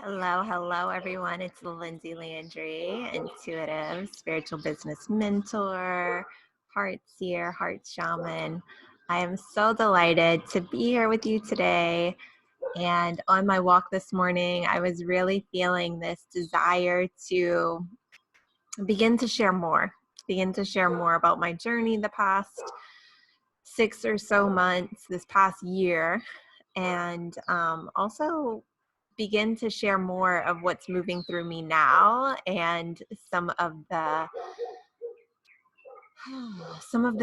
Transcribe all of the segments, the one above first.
Hello, hello, everyone. It's Lindsay Landry, intuitive spiritual business mentor, heart seer, heart shaman. I am so delighted to be here with you today. And on my walk this morning, I was really feeling this desire to begin to share more, about my journey the past 6 or so months, this past year, and also begin to share more of what's moving through me now and some of the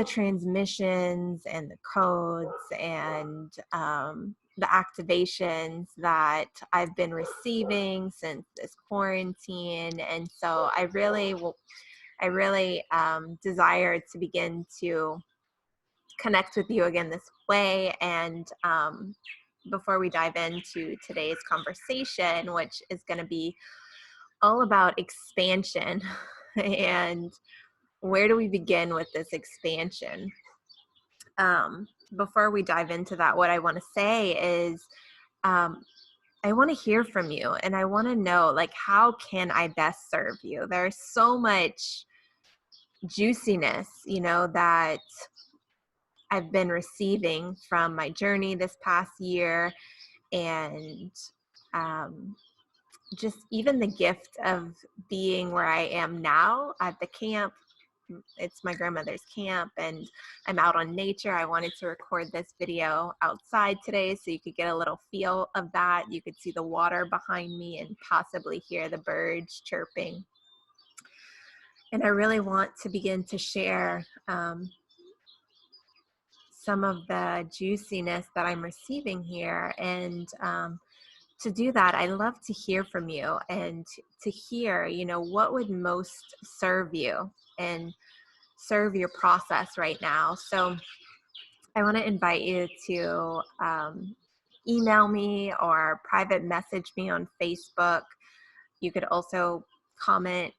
transmissions and the codes and the activations that I've been receiving since this quarantine. And so I really desire to begin to connect with you again this way. And before we dive into today's conversation, which is going to be all about expansion and where do we begin with this expansion? Before we dive into that, what I want to say is I want to hear from you, and I want to know, like, how can I best serve you? There's so much juiciness, that I've been receiving from my journey this past year, and just even the gift of being where I am now at the camp. It's my grandmother's camp, and I'm out on nature. I wanted to record this video outside today so you could get a little feel of that. You could see the water behind me and possibly hear the birds chirping. And I really want to begin to share some of the juiciness that I'm receiving here. And to do that, I love to hear from you and to hear, what would most serve you and serve your process right now. So I want to invite you to email me or private message me on Facebook. You could also comment.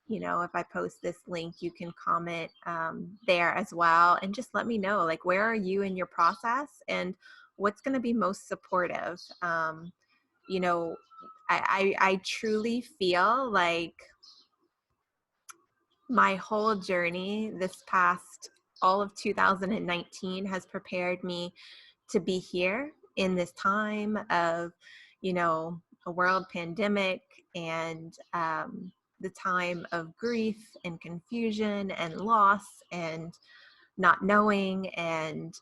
If I post this link, you can comment there as well, and just let me know, like, where are you in your process and what's going to be most supportive. I truly feel like my whole journey this past all of 2019 has prepared me to be here in this time of, a world pandemic and the time of grief and confusion and loss and not knowing and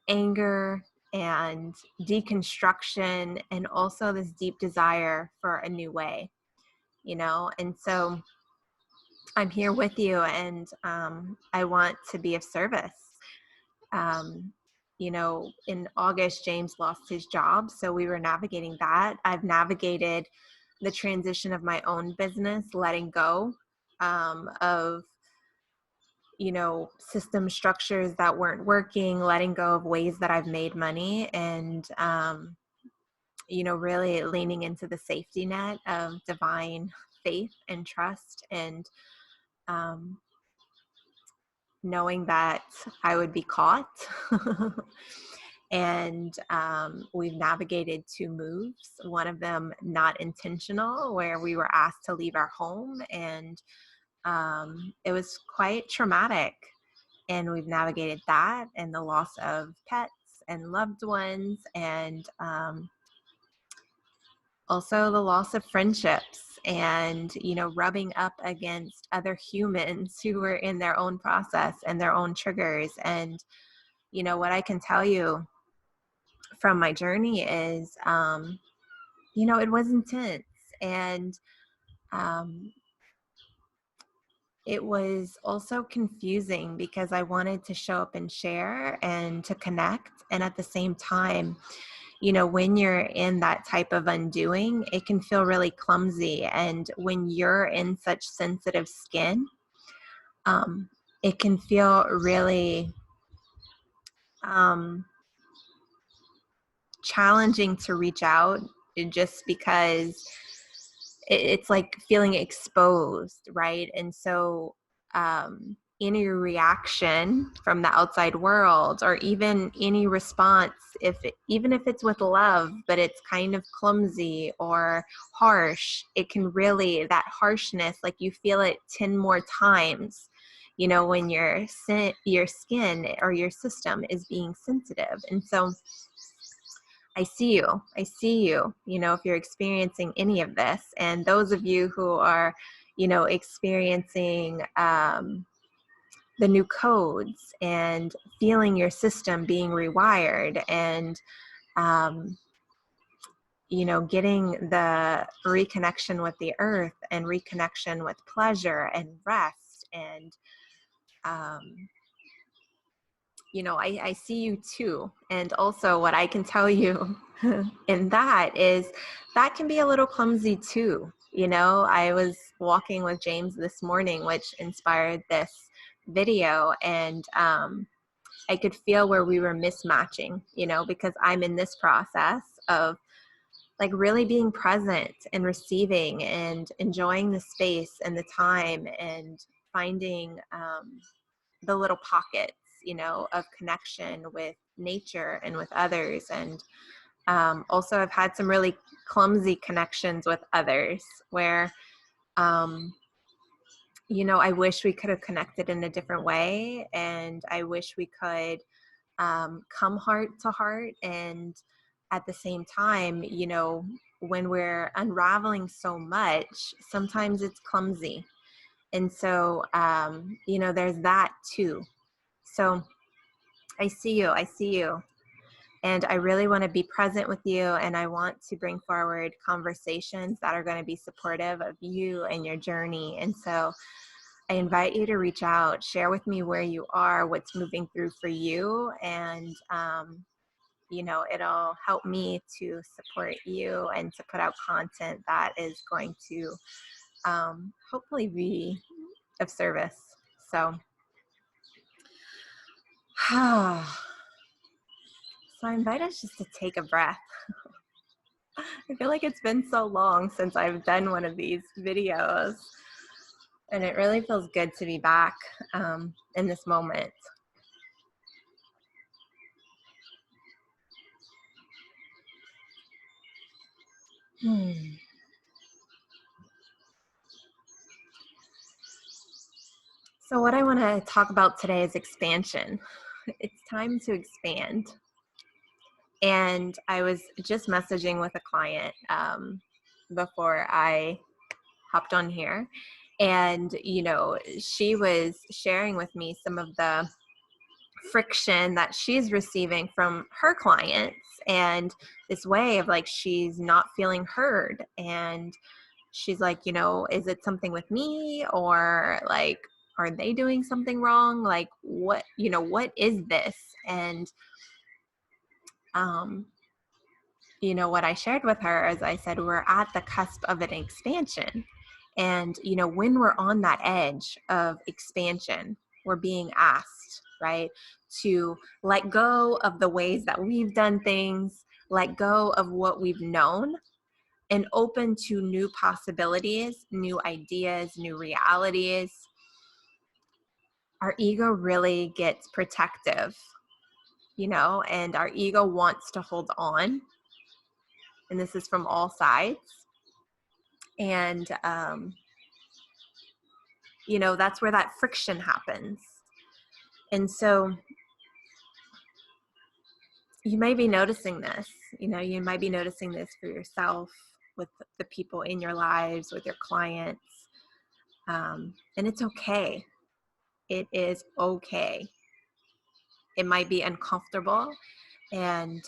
anger and deconstruction, and also this deep desire for a new way, and so I'm here with you, and I want to be of service. In August, James lost his job, so we were navigating that. I've navigated the transition of my own business, letting go of system structures that weren't working, letting go of ways that I've made money, and really leaning into the safety net of divine faith and trust, and knowing that I would be caught. And we've navigated 2 moves, one of them not intentional, where we were asked to leave our home, and it was quite traumatic. And we've navigated that and the loss of pets and loved ones, and also the loss of friendships, and rubbing up against other humans who were in their own process and their own triggers. And what I can tell you from my journey is it was intense, and it was also confusing because I wanted to show up and share and to connect, and at the same time, when you're in that type of undoing, it can feel really clumsy. And when you're in such sensitive skin, it can feel really challenging to reach out, just because it's like feeling exposed, right? And so any reaction from the outside world, or even any response, even if it's with love, but it's kind of clumsy or harsh, it can really, that harshness, like you feel it 10 more times, when your skin or your system is being sensitive. And so I see you. I see you, if you're experiencing any of this. And those of you who are, experiencing the new codes and feeling your system being rewired, and getting the reconnection with the earth and reconnection with pleasure and rest. And I see you too. And also what I can tell you in that is that can be a little clumsy too. I was walking with James this morning, which inspired this video, and I could feel where we were mismatching, because I'm in this process of like really being present and receiving and enjoying the space and the time, and finding the little pockets, of connection with nature and with others. And also I've had some really clumsy connections with others where, I wish we could have connected in a different way. And I wish we could come heart to heart. And at the same time, when we're unraveling so much, sometimes it's clumsy. And so, there's that too. So I see you. I see you. And I really want to be present with you. And I want to bring forward conversations that are going to be supportive of you and your journey. And so I invite you to reach out, share with me where you are, what's moving through for you. And, it'll help me to support you and to put out content that is going to hopefully be of service. So, so I invite us just to take a breath. I feel like it's been so long since I've done one of these videos, and it really feels good to be back in this moment. So what I want to talk about today is expansion. It's time to expand. And I was just messaging with a client before I hopped on here. And, she was sharing with me some of the friction that she's receiving from her clients, and this way of like, she's not feeling heard. And she's like, is it something with me, or like, are they doing something wrong? Like, what is this? And, what I shared with her is I said, we're at the cusp of an expansion. And, when we're on that edge of expansion, we're being asked, right, to let go of the ways that we've done things, let go of what we've known, and open to new possibilities, new ideas, new realities. Our ego really gets protective, and our ego wants to hold on. And this is from all sides. And, that's where that friction happens. And so you may be noticing this, you might be noticing this for yourself, with the people in your lives, with your clients. And it's okay. It is okay. It might be uncomfortable. And,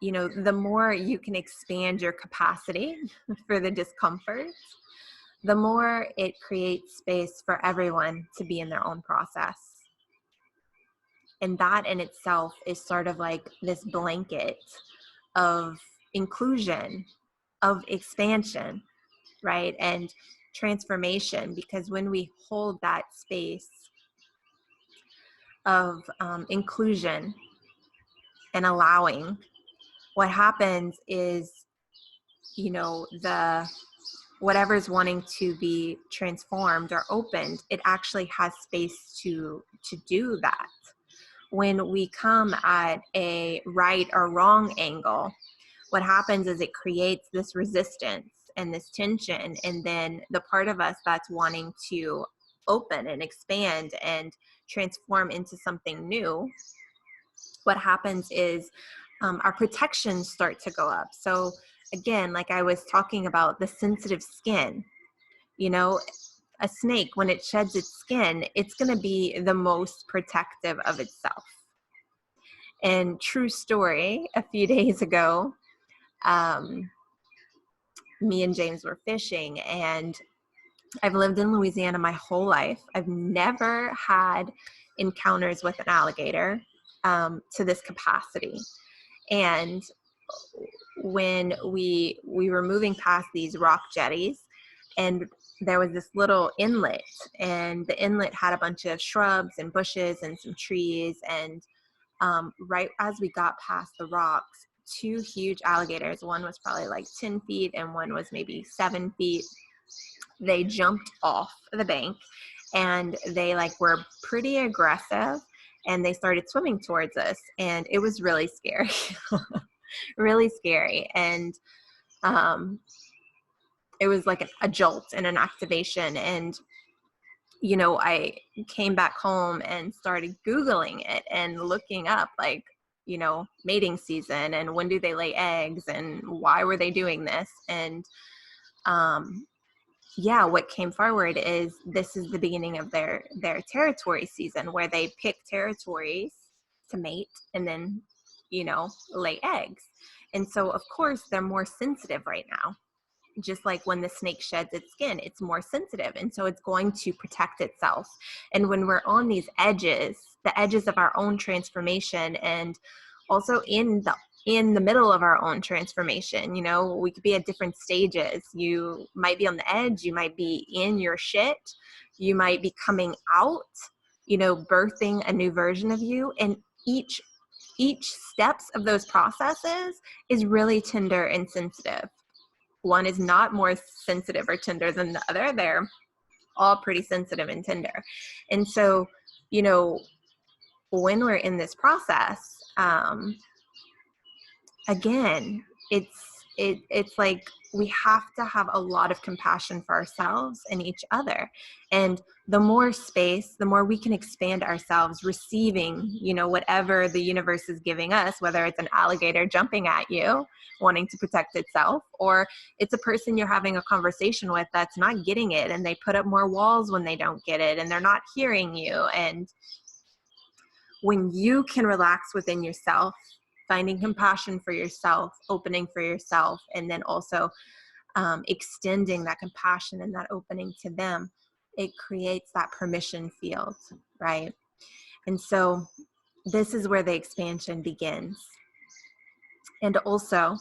the more you can expand your capacity for the discomfort, the more it creates space for everyone to be in their own process. And that in itself is sort of like this blanket of inclusion, of expansion, right? And transformation, because when we hold that space of inclusion and allowing, what happens is, whatever's wanting to be transformed or opened, it actually has space to do that. When we come at a right or wrong angle, what happens is it creates this resistance and this tension, and then the part of us that's wanting to open and expand and transform into something new, what happens is our protections start to go up. So again, like I was talking about, the sensitive skin, you know, a snake, when it sheds its skin, it's going to be the most protective of itself. And true story, a few days ago, me and James were fishing, and I've lived in Louisiana my whole life. I've never had encounters with an alligator to this capacity. And when we were moving past these rock jetties, and there was this little inlet, and the inlet had a bunch of shrubs and bushes and some trees, and right as we got past the rocks, two huge alligators, one was probably like 10 feet and one was maybe 7 feet, they jumped off the bank, and they like were pretty aggressive, and they started swimming towards us, and it was really scary. Really scary. And it was like a jolt and an activation. And you know, I came back home and started Googling it and looking up, like, you know, mating season and when do they lay eggs and why were they doing this. And yeah, what came forward is this is the beginning of their territory season, where they pick territories to mate and then, you know, lay eggs. And so of course they're more sensitive right now. Just like when the snake sheds its skin, it's more sensitive, and so it's going to protect itself. And when we're on these edges, the edges of our own transformation, and also in the middle of our own transformation, you know, we could be at different stages. You might be on the edge, you might be in your shit, you might be coming out, you know, birthing a new version of you. And each steps of those processes is really tender and sensitive. One is not more sensitive or tender than the other. They're all pretty sensitive and tender. And so, you know, when we're in this process, again, it's like we have to have a lot of compassion for ourselves and each other. And the more space, the more we can expand ourselves, receiving, you know, whatever the universe is giving us, whether it's an alligator jumping at you, wanting to protect itself, or it's a person you're having a conversation with that's not getting it, and they put up more walls when they don't get it, and they're not hearing you. And when you can relax within yourself, finding compassion for yourself, opening for yourself, and then also extending that compassion and that opening to them, it creates that permission field, right? And so this is where the expansion begins. And also,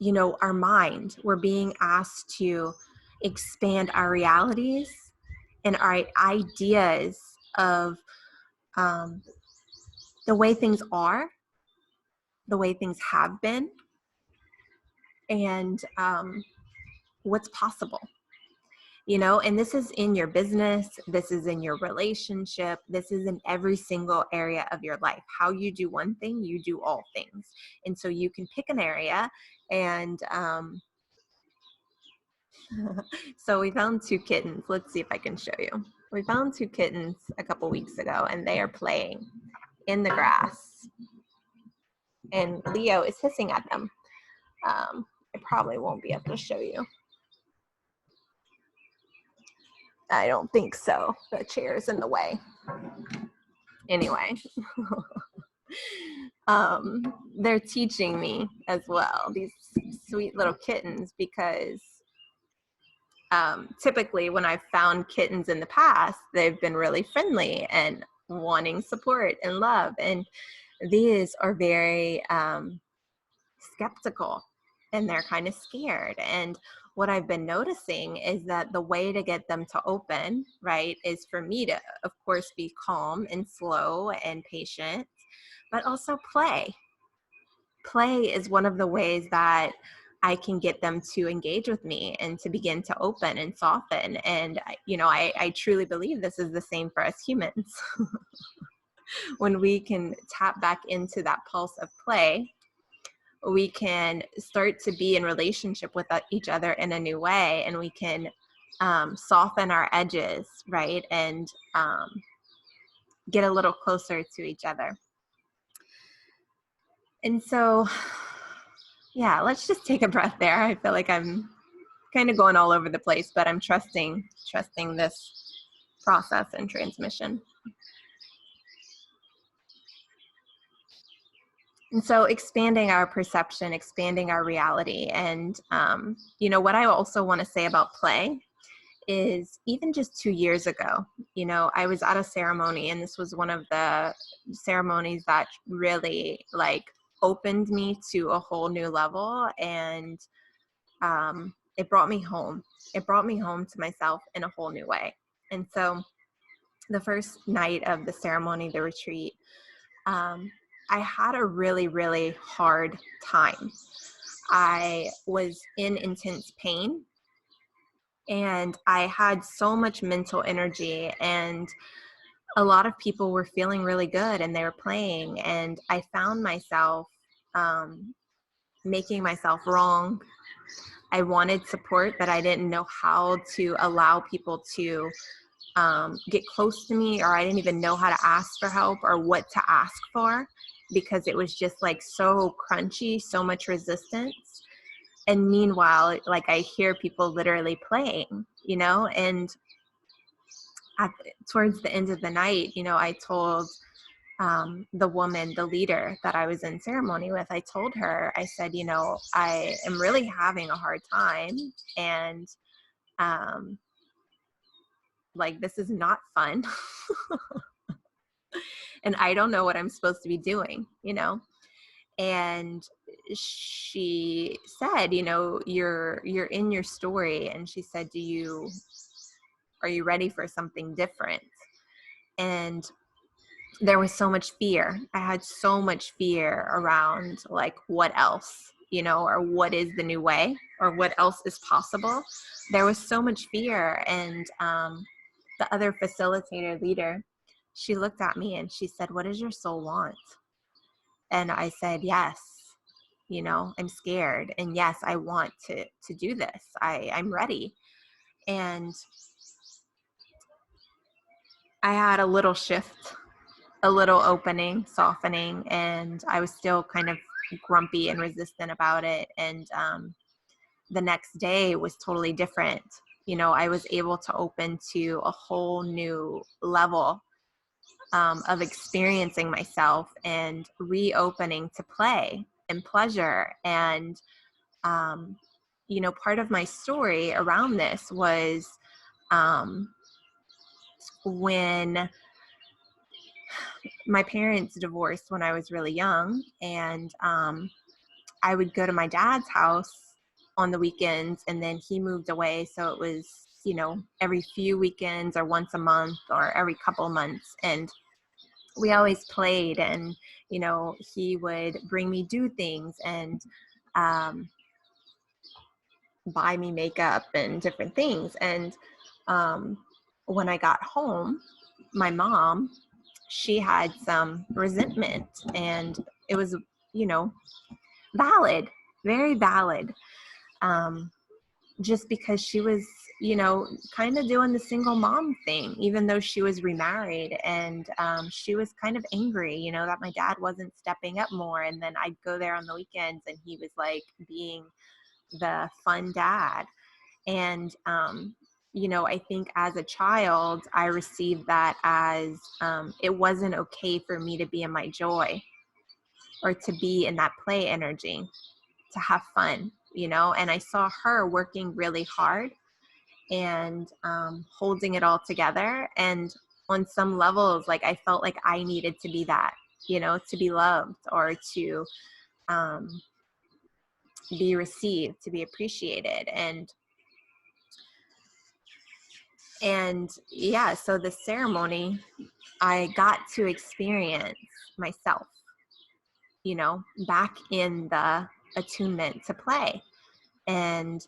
you know, our mind, we're being asked to expand our realities and our ideas of the way things are, the way things have been, and what's possible. You know, and this is in your business, this is in your relationship, this is in every single area of your life. How you do one thing, you do all things. And so you can pick an area, and so we found two kittens. Let's see if I can show you. We found two kittens a couple weeks ago, and they are playing in the grass. And Leo is hissing at them. I probably won't be able to show you. I don't think so. The chair's in the way. Anyway, they're teaching me as well, these sweet little kittens, because typically when I've found kittens in the past, they've been really friendly and wanting support and love. And these are very skeptical, and they're kind of scared. And what I've been noticing is that the way to get them to open, right, is for me to, of course, be calm and slow and patient, but also play. Play is one of the ways that I can get them to engage with me and to begin to open and soften. And, I truly believe this is the same for us humans. When we can tap back into that pulse of play, we can start to be in relationship with each other in a new way, and we can soften our edges, right? And get a little closer to each other. And so, yeah, let's just take a breath there. I feel like I'm kind of going all over the place, but I'm trusting this process and transmission. And so expanding our perception, expanding our reality. And, what I also want to say about play is even just 2 years ago, I was at a ceremony, and this was one of the ceremonies that really opened me to a whole new level. And it brought me home. It brought me home to myself in a whole new way. And so the first night of the ceremony, the retreat, I had a really, really hard time. I was in intense pain, and I had so much mental energy, and a lot of people were feeling really good and they were playing. And I found myself making myself wrong. I wanted support, but I didn't know how to allow people to get close to me, or I didn't even know how to ask for help or what to ask for, because it was just so crunchy, so much resistance. And meanwhile, I hear people literally playing, and towards the end of the night, I told the woman, the leader that I was in ceremony with, I told her, I said, I am really having a hard time, and this is not fun. And I don't know what I'm supposed to be doing, And she said, you're in your story. And she said, are you ready for something different? And there was so much fear. I had so much fear around what else, or what is the new way, or what else is possible. There was so much fear. And the other facilitator leader, she looked at me and she said, "What does your soul want?" And I said, "Yes, I'm scared. And yes, I want to do this. I'm ready." And I had a little shift, a little opening, softening, and I was still kind of grumpy and resistant about it. And the next day was totally different. I was able to open to a whole new level of experiencing myself and reopening to play and pleasure. And, part of my story around this was when my parents divorced when I was really young, and I would go to my dad's house on the weekends, and then he moved away. So it was, every few weekends or once a month or every couple of months. And we always played, and, he would bring me do things and buy me makeup and different things. And when I got home, my mom, she had some resentment, and it was, valid, very valid. Just because she was, kind of doing the single mom thing, even though she was remarried. And she was kind of angry, that my dad wasn't stepping up more. And then I'd go there on the weekends, and he was being the fun dad. And, I think as a child, I received that as it wasn't okay for me to be in my joy, or to be in that play energy, to have fun, and I saw her working really hard and holding it all together. And on some levels, I felt like I needed to be that, to be loved, or to be received, to be appreciated. And yeah, so the ceremony, I got to experience myself, back in the attunement to play. And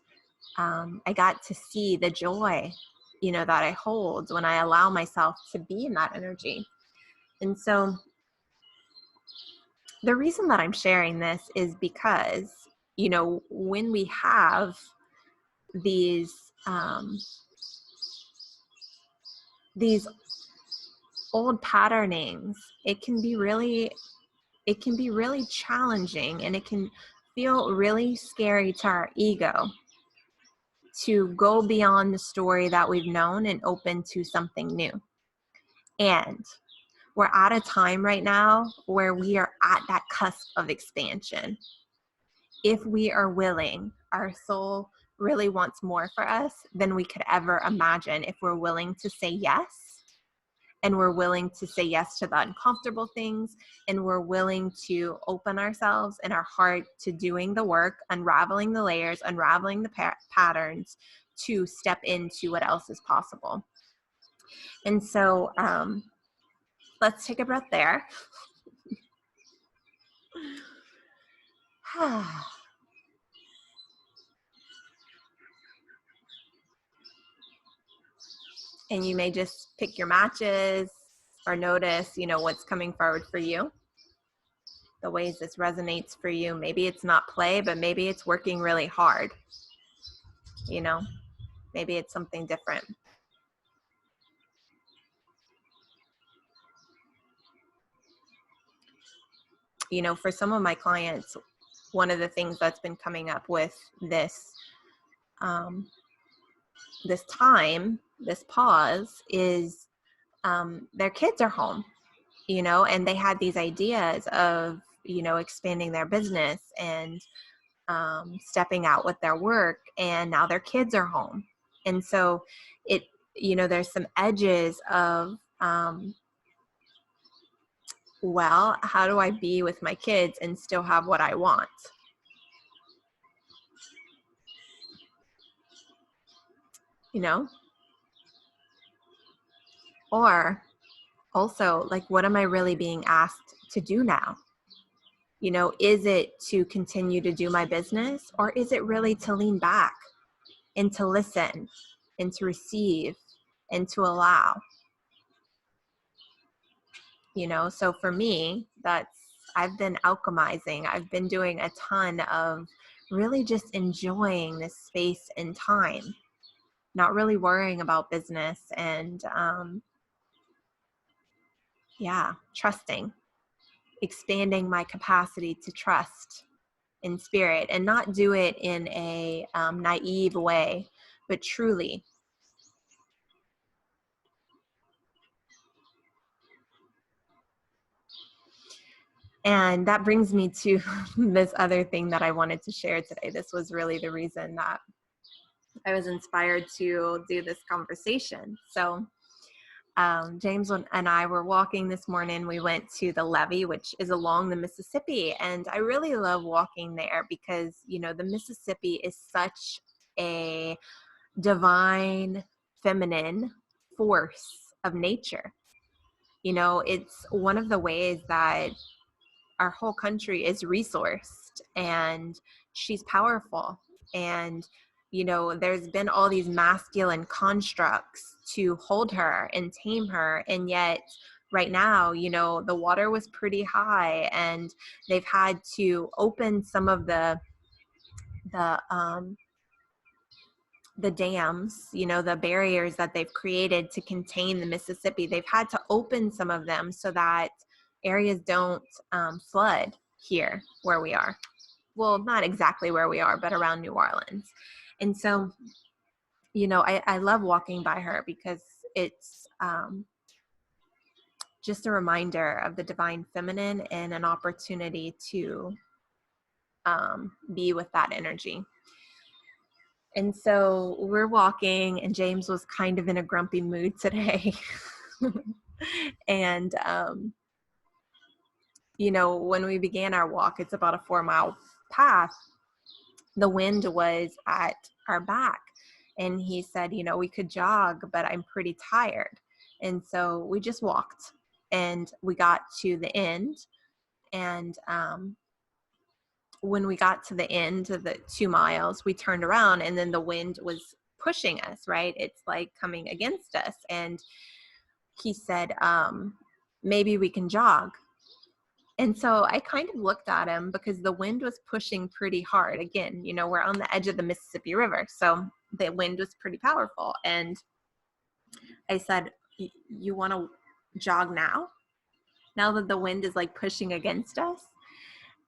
I got to see the joy, that I hold when I allow myself to be in that energy. And so the reason that I'm sharing this is because, when we have these these old patternings, it can be really challenging, and it can feel really scary to our ego to go beyond the story that we've known and open to something new. And we're at a time right now where we are at that cusp of expansion. If we are willing, our soul really wants more for us than we could ever imagine if we're willing to say yes, and we're willing to say yes to the uncomfortable things, and we're willing to open ourselves and our heart to doing the work, unraveling the layers, unraveling the patterns to step into what else is possible. And so let's take a breath there. And you may just pick your matches or notice, what's coming forward for you, the ways this resonates for you. Maybe it's not play, but maybe it's working really hard. Maybe it's something different. For some of my clients, one of the things that's been coming up with this this pause is their kids are home, and they had these ideas of, expanding their business and stepping out with their work, and now their kids are home. And so there's some edges of, well, how do I be with my kids and still have what I want? Or also, like, what am I really being asked to do now? Is it to continue to do my business, or is it really to lean back and to listen and to receive and to allow? So for me, I've been alchemizing. I've been doing a ton of really just enjoying this space and time, not really worrying about business, and trusting, expanding my capacity to trust in spirit, and not do it in a naive way, but truly. And that brings me to this other thing that I wanted to share today. This was really the reason that I was inspired to do this conversation. So James and I were walking this morning. We went to the levee, which is along the Mississippi. And I really love walking there because, the Mississippi is such a divine, feminine force of nature. It's one of the ways that our whole country is resourced, and she's powerful. And there's been all these masculine constructs to hold her and tame her, and yet right now, the water was pretty high, and they've had to open some of the dams, the barriers that they've created to contain the Mississippi. They've had to open some of them so that areas don't flood here where we are. Well, not exactly where we are, but around New Orleans. And so, I love walking by her because it's just a reminder of the divine feminine and an opportunity to be with that energy. And so we're walking, and James was kind of in a grumpy mood today. And, when we began our walk, it's about a 4-mile path. The wind was at our back. And he said, we could jog, but I'm pretty tired. And so we just walked, and we got to the end. And when we got to the end of the 2 miles, we turned around and then the wind was pushing us, right? It's like coming against us. And he said, maybe we can jog. And so I kind of looked at him because the wind was pushing pretty hard. Again, we're on the edge of the Mississippi River, so the wind was pretty powerful. And I said, you want to jog now that the wind is like pushing against us?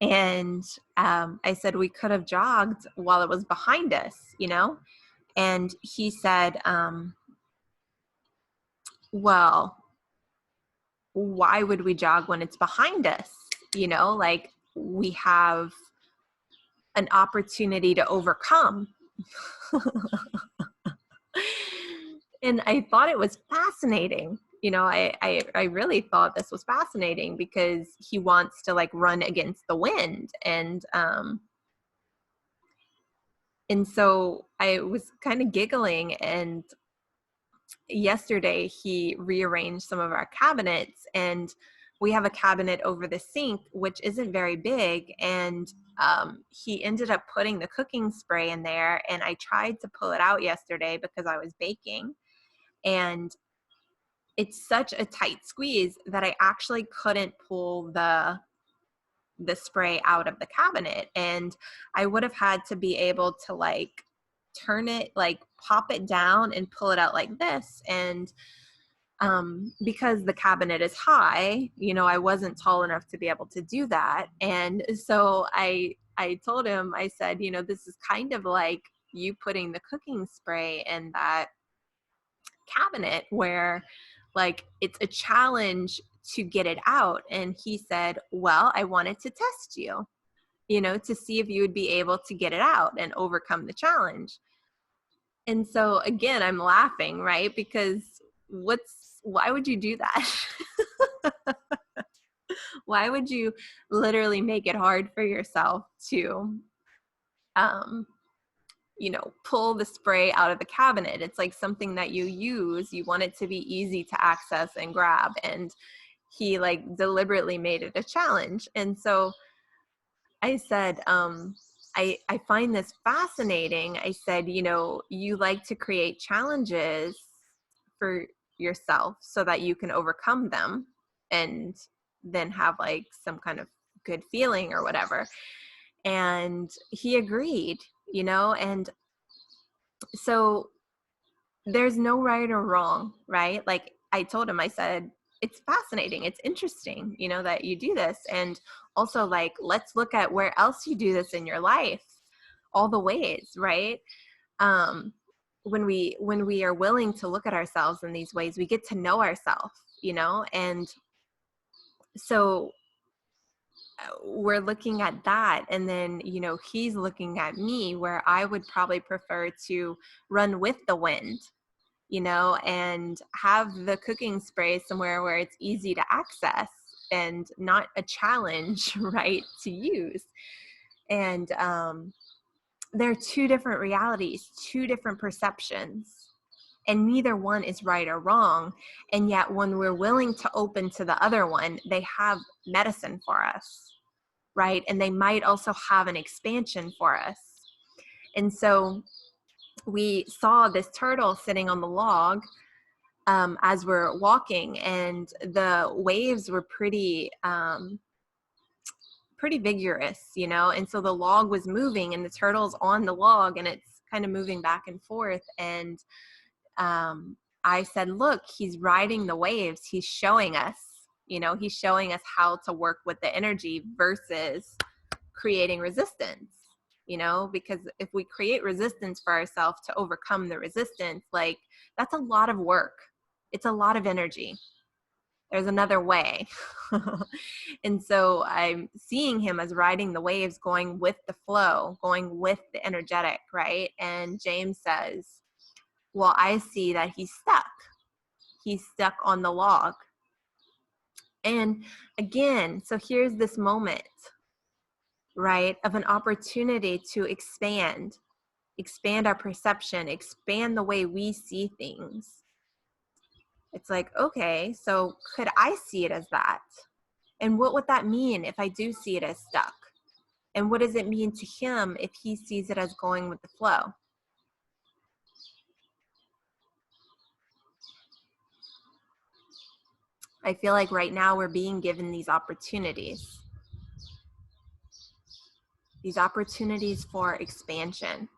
And I said, we could have jogged while it was behind us, And he said, well, why would we jog when it's behind us? Like we have an opportunity to overcome. And I thought it was fascinating. I really thought this was fascinating because he wants to like run against the wind. And so I was kind of giggling, and yesterday he rearranged some of our cabinets, and we have a cabinet over the sink which isn't very big, and he ended up putting the cooking spray in there, and I tried to pull it out yesterday because I was baking, and it's such a tight squeeze that I actually couldn't pull the spray out of the cabinet, and I would have had to be able to like turn it, like pop it down and pull it out like this. And because the cabinet is high, I wasn't tall enough to be able to do that. And so I told him, I said, this is kind of like you putting the cooking spray in that cabinet where like it's a challenge to get it out. And he said, well, I wanted to test you, to see if you would be able to get it out and overcome the challenge. And so again, I'm laughing, right? Because why would you do that? Why would you literally make it hard for yourself to, pull the spray out of the cabinet? It's like something that you use. You want it to be easy to access and grab. And he like deliberately made it a challenge. And so I said, I find this fascinating. I said, you like to create challenges for yourself so that you can overcome them and then have like some kind of good feeling or whatever. And he agreed, and so there's no right or wrong, right? Like I told him, I said, it's fascinating. It's interesting, that you do this. And also like, let's look at where else you do this in your life, all the ways, right? When we are willing to look at ourselves in these ways, we get to know ourselves, and so we're looking at that. And then, he's looking at me where I would probably prefer to run with the wind, and have the cooking spray somewhere where it's easy to access and not a challenge, right, to use. And there are two different realities, two different perceptions, and neither one is right or wrong. And yet when we're willing to open to the other one, they have medicine for us, right? And they might also have an expansion for us. And so we saw this turtle sitting on the log as we're walking, and the waves were pretty vigorous, and so the log was moving and the turtle's on the log and it's kind of moving back and forth. And I said, look, he's riding the waves. He's showing us, he's showing us how to work with the energy versus creating resistance, because if we create resistance for ourselves to overcome the resistance, like that's a lot of work. It's a lot of energy. There's another way. And so I'm seeing him as riding the waves, going with the flow, going with the energetic, right? And James says, well, I see that he's stuck. He's stuck on the log. And again, so here's this moment, right, of an opportunity to expand our perception, expand the way we see things. It's like, okay, so could I see it as that? And what would that mean if I do see it as stuck? And what does it mean to him if he sees it as going with the flow? I feel like right now we're being given these opportunities for expansion.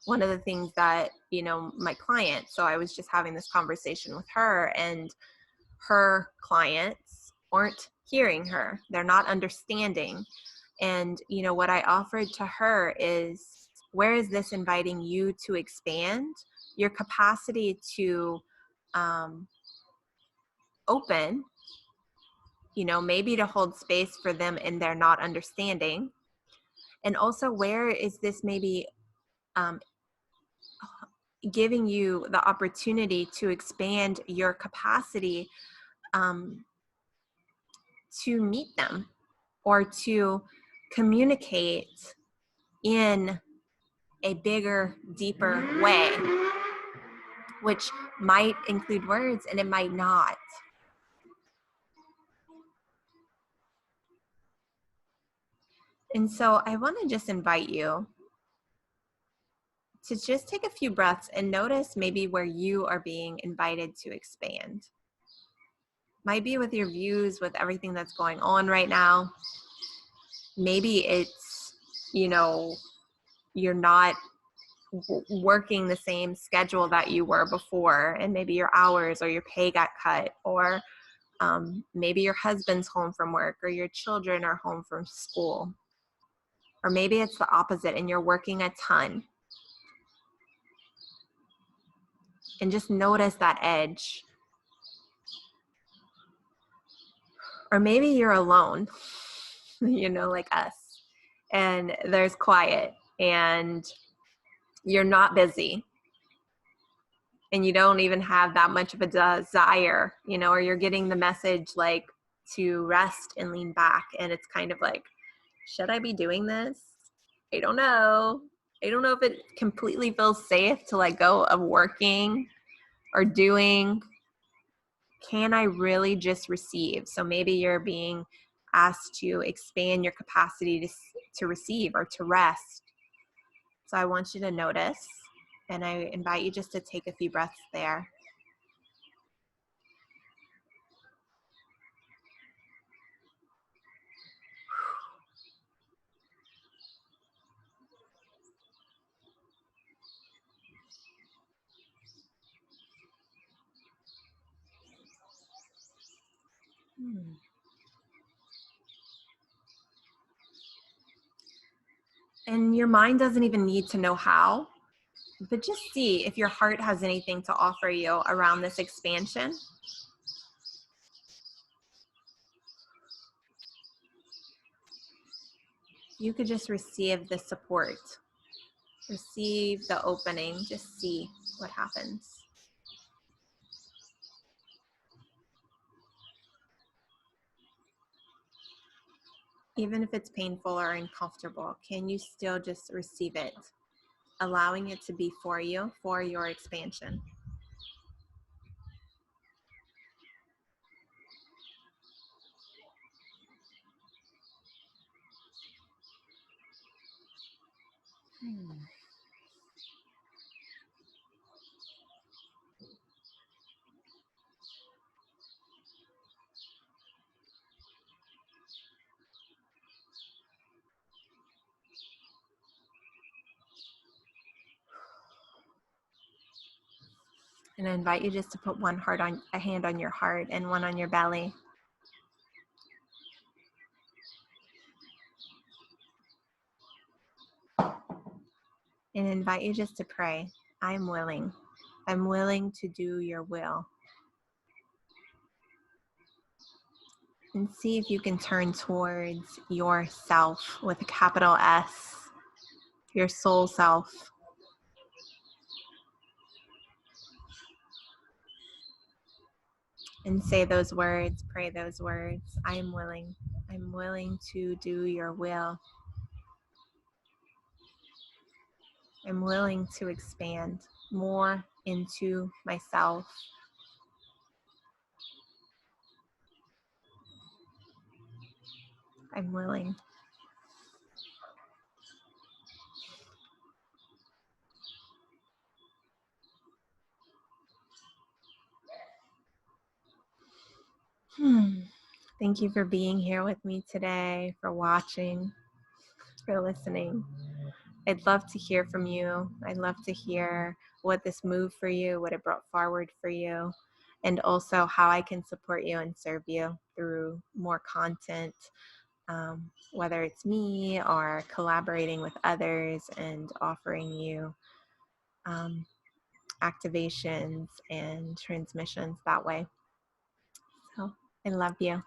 One of the things that, my client, so I was just having this conversation with her, and her clients aren't hearing her. They're not understanding. And, what I offered to her is, where is this inviting you to expand your capacity to open, maybe to hold space for them in their not understanding? And also, where is this maybe giving you the opportunity to expand your capacity to meet them or to communicate in a bigger, deeper way, which might include words and it might not. And so I want to just invite you to just take a few breaths and notice maybe where you are being invited to expand. Might be with your views, with everything that's going on right now. Maybe it's, you're not working the same schedule that you were before, and maybe your hours or your pay got cut, or maybe your husband's home from work, or your children are home from school, or maybe it's the opposite and you're working a ton. And just notice that edge. Or maybe you're alone, like us, and there's quiet and you're not busy and you don't even have that much of a desire, or you're getting the message like to rest and lean back. And it's kind of like, should I be doing this? I don't know. I don't know if it completely feels safe to let go of working or doing. Can I really just receive? So maybe you're being asked to expand your capacity to receive or to rest. So I want you to notice, and I invite you just to take a few breaths there. And your mind doesn't even need to know how, but just see if your heart has anything to offer you around this expansion. You could just receive the support, receive the opening, just see what happens. Even if it's painful or uncomfortable, can you still just receive it, allowing it to be for you, for your expansion? And I invite you just to put a hand on your heart and one on your belly. And invite you just to pray. I'm willing. I'm willing to do your will. And see if you can turn towards yourself with a capital S, your soul self. And say those words, pray those words. I am willing. I'm willing to do your will. I'm willing to expand more into myself. I'm willing. Thank you for being here with me today, for watching, for listening. I'd love to hear from you. I'd love to hear what this moved for you, what it brought forward for you, and also how I can support you and serve you through more content, whether it's me or collaborating with others and offering you um, activations and transmissions that way. So I love you.